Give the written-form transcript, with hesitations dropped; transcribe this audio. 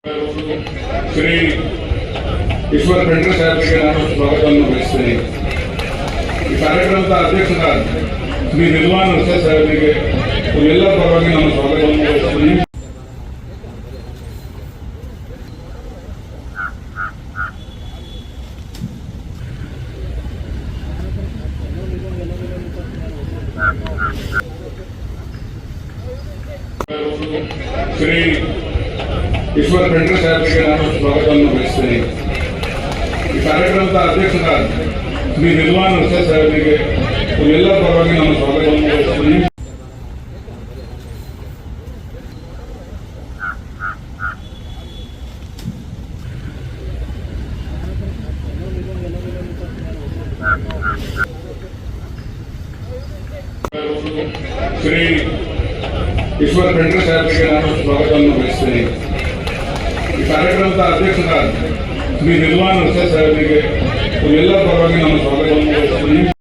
ಶ್ರೀ ಈಶ್ವರ ಖಂಡ್ರೆ ಸಾಹೇಬರಿಗೆ ನಾನು ಸ್ವಾಗತವನ್ನು ಬಯಸ್ತೇನೆ. ಈ ಕಾರ್ಯಕ್ರಮದ ಅಧ್ಯಕ್ಷರಾದ ಶ್ರೀ ನಿಲ್ವಾನ್ ಹುಸೇನ್ ಸಾಹೇಬರಿಗೆ ಎಲ್ಲ ಪರವಾಗಿ ನಾನು ಸ್ವಾಗತವನ್ನು ಬಯಸ್ತೇನೆ. ಶ್ರೀ ಈಶ್ವರ ಖಂಡ್ರೆ ಸಾಹೇಬರಿಗೆ ನಾನು ಸ್ವಾಗತವನ್ನು ಬಯಸ್ತೇನೆ. ಈ ಕಾರ್ಯಕ್ರಮದ ಅಧ್ಯಕ್ಷರಾದ ಶ್ರೀ ನಿಲ್ವಾನ್ ಹುಸೇನ್ ಸಾಹೇಬರಿಗೆ ಎಲ್ಲ ಪರವಾಗಿ ನಾನು ಸ್ವಾಗತವನ್ನು ಬಯಸ್ತೇನೆ. ಶ್ರೀ ಈಶ್ವರ ಖಂಡ್ರೆ ಸಾಹೇಬರಿಗೆ ನಾನು ಸ್ವಾಗತವನ್ನು ಬಯಸ್ತೇನೆ. ಈ ಕಾರ್ಯಕ್ರಮದ ಅಧ್ಯಕ್ಷರಾದ ಶ್ರೀ ನಿಲ್ವಾನ್ ಹುಸೇನ್ ಸಾಹೇಬರಿಗೆ ಎಲ್ಲ ಪರವಾಗಿ ನಾನು ಸ್ವಾಗತವನ್ನು ಬಯಸ್ತೇನೆ.